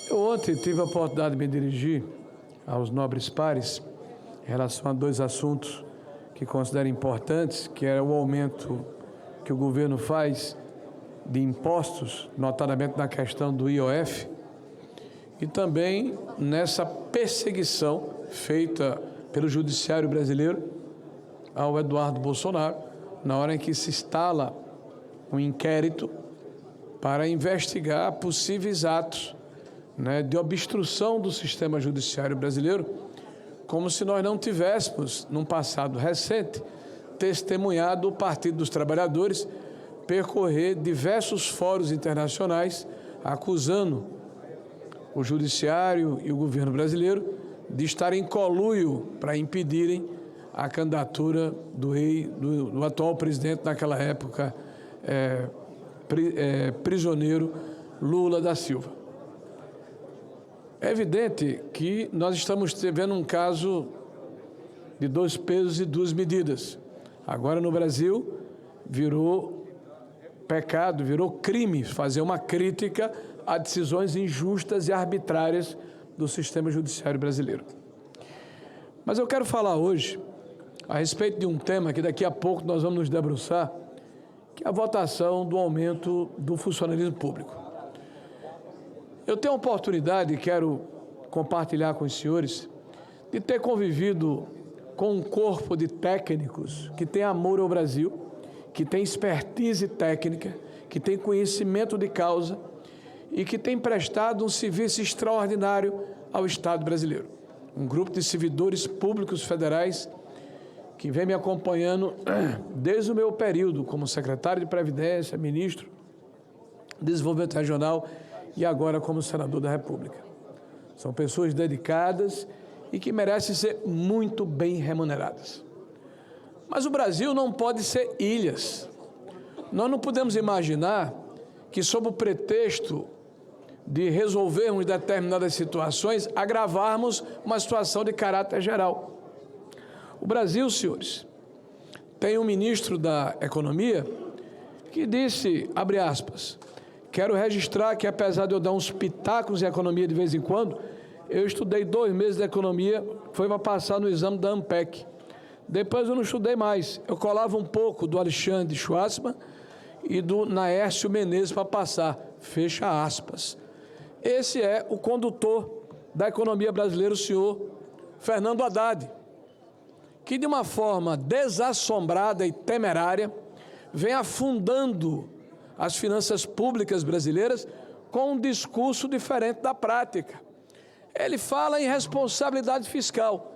Eu ontem tive a oportunidade de me dirigir aos nobres pares em relação a dois assuntos que considero importantes, que é o aumento que o governo faz de impostos, notadamente na questão do IOF, e também nessa perseguição feita pelo judiciário brasileiro ao Eduardo Bolsonaro, na hora em que se instala um inquérito para investigar possíveis atos de obstrução do sistema judiciário brasileiro, como se nós não tivéssemos, num passado recente, testemunhado o Partido dos Trabalhadores percorrer diversos fóruns internacionais acusando o judiciário e o governo brasileiro de estarem em conluio para impedirem a candidatura do atual presidente naquela época, prisioneiro Lula da Silva. É evidente que nós estamos vendo um caso de dois pesos e duas medidas. Agora no Brasil virou pecado, virou crime fazer uma crítica a decisões injustas e arbitrárias do sistema judiciário brasileiro. Mas eu quero falar hoje a respeito de um tema que daqui a pouco nós vamos nos debruçar, que é a votação do aumento do funcionalismo público. Eu tenho a oportunidade, e quero compartilhar com os senhores, de ter convivido com um corpo de técnicos que tem amor ao Brasil, que tem expertise técnica, que tem conhecimento de causa e que tem prestado um serviço extraordinário ao Estado brasileiro. Um grupo de servidores públicos federais que vem me acompanhando desde o meu período como secretário de Previdência, ministro de Desenvolvimento Regional e agora como senador da República. São pessoas dedicadas e que merecem ser muito bem remuneradas. Mas o Brasil não pode ser ilhas. Nós não podemos imaginar que, sob o pretexto de resolvermos determinadas situações, agravarmos uma situação de caráter geral. O Brasil, senhores, tem um ministro da Economia que disse, abre aspas, quero registrar que, apesar de eu dar uns pitacos em economia de vez em quando, eu estudei 2 meses de economia, foi para passar no exame da ANPEC. Depois eu não estudei mais, eu colava um pouco do Alexandre Schwarzman e do Naércio Menezes para passar, fecha aspas. Esse é o condutor da economia brasileira, o senhor Fernando Haddad, que de uma forma desassombrada e temerária vem afundando as finanças públicas brasileiras com um discurso diferente da prática. Ele fala em responsabilidade fiscal,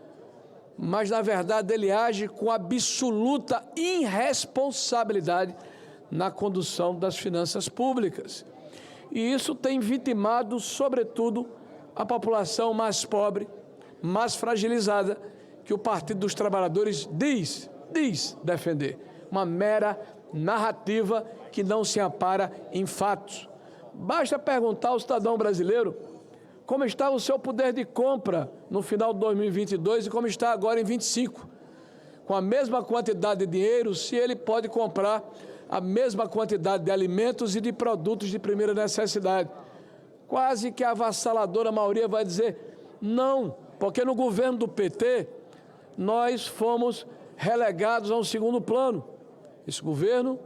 mas na verdade ele age com absoluta irresponsabilidade na condução das finanças públicas. E isso tem vitimado, sobretudo, a população mais pobre, mais fragilizada, que o Partido dos Trabalhadores diz defender. Uma mera narrativa que não se ampara em fatos. Basta perguntar ao cidadão brasileiro como está o seu poder de compra no final de 2022 e como está agora em 2025. Com a mesma quantidade de dinheiro, se ele pode comprar a mesma quantidade de alimentos e de produtos de primeira necessidade. Quase que a avassaladora maioria vai dizer não, porque no governo do PT nós fomos relegados a um segundo plano. Esse governo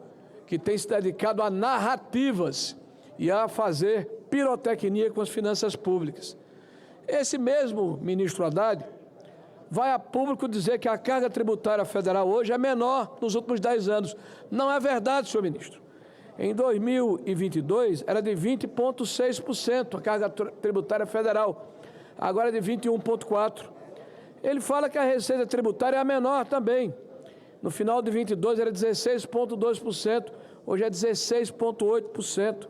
que tem se dedicado a narrativas e a fazer pirotecnia com as finanças públicas. Esse mesmo ministro Haddad vai a público dizer que a carga tributária federal hoje é menor nos últimos 10 anos. Não é verdade, senhor ministro. Em 2022 era de 20,6% a carga tributária federal, agora é de 21,4%. Ele fala que a receita tributária é a menor também. No final de 22 era 16,2%, hoje é 16,8%.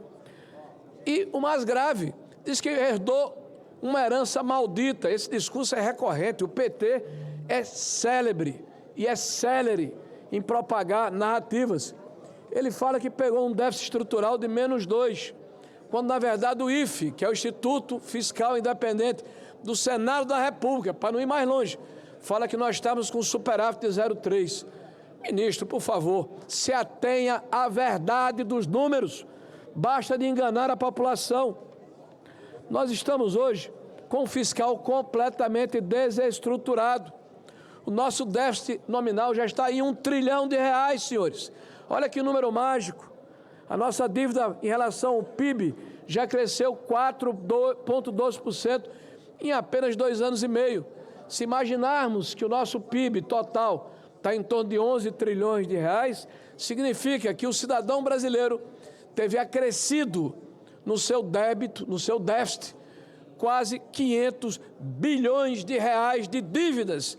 E o mais grave, diz que herdou uma herança maldita. Esse discurso é recorrente. O PT é célebre e é célere em propagar narrativas. Ele fala que pegou um déficit estrutural de -2, quando na verdade o IFE, que é o Instituto Fiscal Independente do Senado da República, para não ir mais longe, fala que nós estamos com superávit de 0,3. Ministro, por favor, se atenha à verdade dos números. basta de enganar a população. Nós estamos hoje com um fiscal completamente desestruturado. O nosso déficit nominal já está em R$1 trilhão, senhores. Olha que número mágico. A nossa dívida em relação ao PIB já cresceu 4,2% em apenas 2 anos e meio. Se imaginarmos que o nosso PIB total está em torno de 11 trilhões de reais, significa que o cidadão brasileiro teve acrescido no seu débito, no seu déficit, quase 500 bilhões de reais de dívidas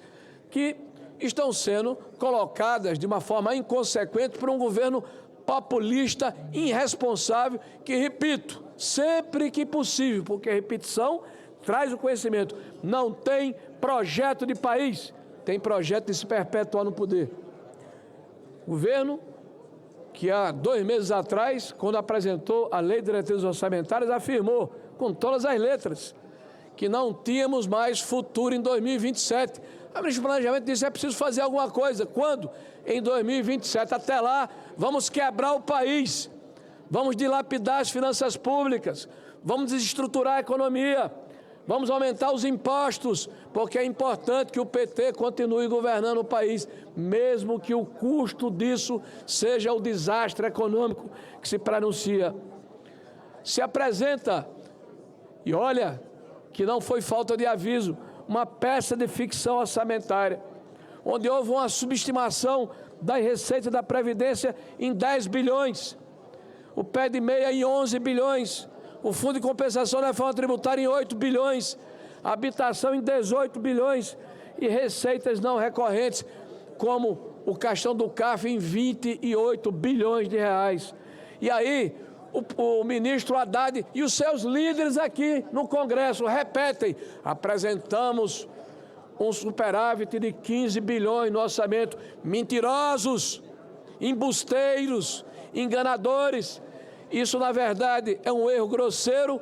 que estão sendo colocadas de uma forma inconsequente por um governo populista, irresponsável, que, repito, sempre que possível, porque a repetição traz o conhecimento, não tem projeto de país, tem projeto de se perpetuar no poder. Governo que há 2 meses atrás, quando apresentou a Lei de Diretrizes Orçamentárias, afirmou, com todas as letras, que não tínhamos mais futuro em 2027. A ministra do Planejamento disse que é preciso fazer alguma coisa. Quando? Em 2027. Até lá, vamos quebrar o país, vamos dilapidar as finanças públicas, vamos desestruturar a economia, vamos aumentar os impostos, porque é importante que o PT continue governando o país, mesmo que o custo disso seja o desastre econômico que se pronuncia. Se apresenta, e olha que não foi falta de aviso, uma peça de ficção orçamentária, onde houve uma subestimação das receitas da Previdência em 10 bilhões, o pé de meia em 11 bilhões, o Fundo de Compensação da Reforma Tributária em 8 bilhões, a habitação em 18 bilhões e receitas não recorrentes, como o caixão do CAF em 28 bilhões de reais. E aí, o ministro Haddad e os seus líderes aqui no Congresso repetem, apresentamos um superávit de 15 bilhões no orçamento. Mentirosos, embusteiros, enganadores. Isso, na verdade, é um erro grosseiro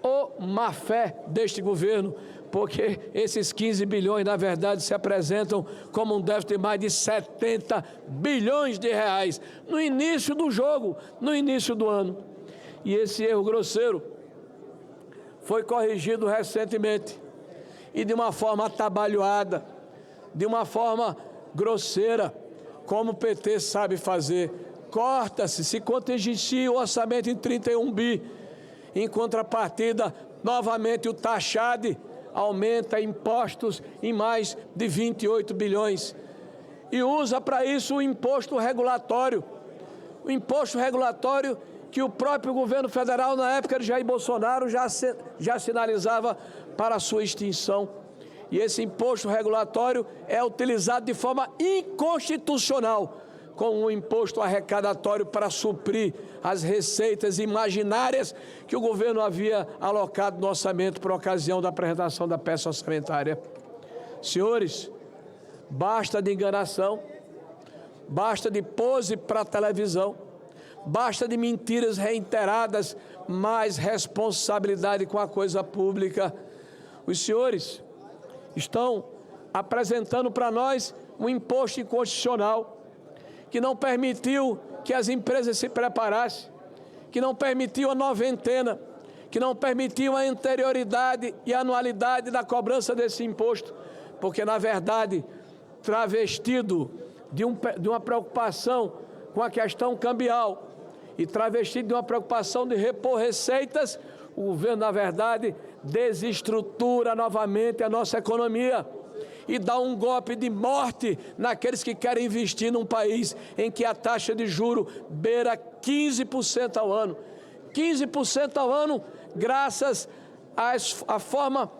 ou má fé deste governo, porque esses 15 bilhões, na verdade, se apresentam como um déficit de mais de 70 bilhões de reais no início do jogo, no início do ano. E esse erro grosseiro foi corrigido recentemente e de uma forma atabalhoada, de uma forma grosseira, como o PT sabe fazer. Corta-se, se contingencia o orçamento em 31 bi. Em contrapartida, novamente o taxade aumenta impostos em mais de 28 bilhões. E usa para isso o imposto regulatório. O imposto regulatório que o próprio governo federal, na época de Jair Bolsonaro, já sinalizava para a sua extinção. E esse imposto regulatório é utilizado de forma inconstitucional, como um imposto arrecadatório para suprir as receitas imaginárias que o governo havia alocado no orçamento por ocasião da apresentação da peça orçamentária. Senhores, basta de enganação, basta de pose para a televisão, basta de mentiras reiteradas, mais responsabilidade com a coisa pública. Os senhores estão apresentando para nós um imposto inconstitucional que não permitiu que as empresas se preparassem, que não permitiu a noventena, que não permitiu a anterioridade e a anualidade da cobrança desse imposto, porque, na verdade, travestido de uma preocupação com a questão cambial e travestido de uma preocupação de repor receitas, o governo, na verdade, desestrutura novamente a nossa economia e dá um golpe de morte naqueles que querem investir num país em que a taxa de juro beira 15% ao ano. 15% ao ano, graças à forma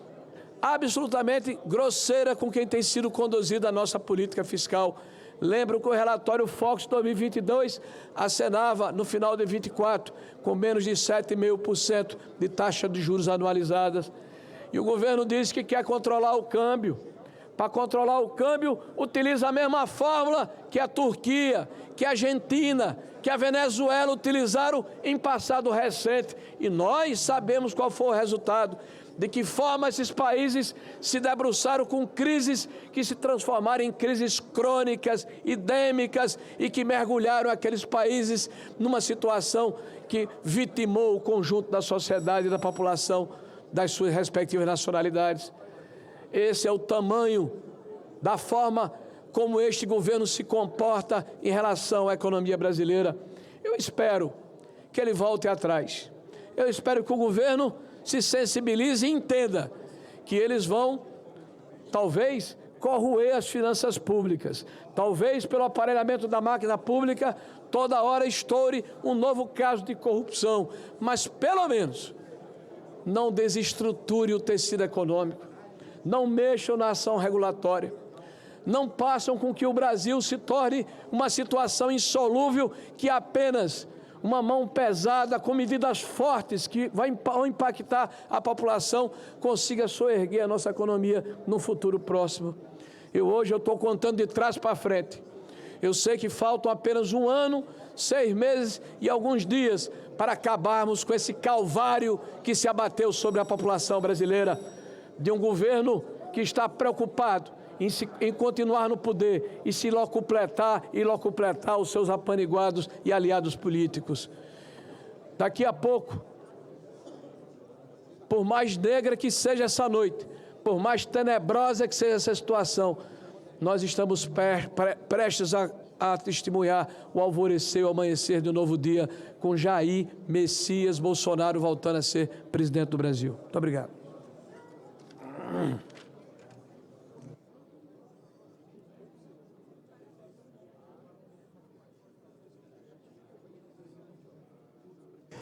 absolutamente grosseira com quem tem sido conduzida a nossa política fiscal. Lembro que o relatório Focus 2022 acenava no final de 24 com menos de 7,5% de taxa de juros anualizadas. E o governo diz que quer controlar o câmbio. Para controlar o câmbio, utiliza a mesma fórmula que a Turquia, que a Argentina, que a Venezuela utilizaram em passado recente. E nós sabemos qual foi o resultado, de que forma esses países se debruçaram com crises que se transformaram em crises crônicas, endêmicas, e que mergulharam aqueles países numa situação que vitimou o conjunto da sociedade e da população das suas respectivas nacionalidades. Esse é o tamanho da forma como este governo se comporta em relação à economia brasileira. Eu espero que ele volte atrás. Eu espero que o governo se sensibilize e entenda que eles vão, talvez, corroer as finanças públicas. Talvez, pelo aparelhamento da máquina pública, toda hora estoure um novo caso de corrupção. Mas, pelo menos, não desestruture o tecido econômico. Não mexam na ação regulatória. Não façam com que o Brasil se torne uma situação insolúvel que apenas uma mão pesada, com medidas fortes que vão impactar a população, consiga soerguer a nossa economia no futuro próximo. Hoje eu estou contando de trás para frente. Eu sei que faltam apenas 1 ano, 6 meses e alguns dias para acabarmos com esse calvário que se abateu sobre a população brasileira, de um governo que está preocupado em continuar no poder e se locupletar os seus apaniguados e aliados políticos. Daqui a pouco, por mais negra que seja essa noite, por mais tenebrosa que seja essa situação, nós estamos prestes a testemunhar o alvorecer, o amanhecer de um novo dia, com Jair Messias Bolsonaro voltando a ser presidente do Brasil. Muito obrigado.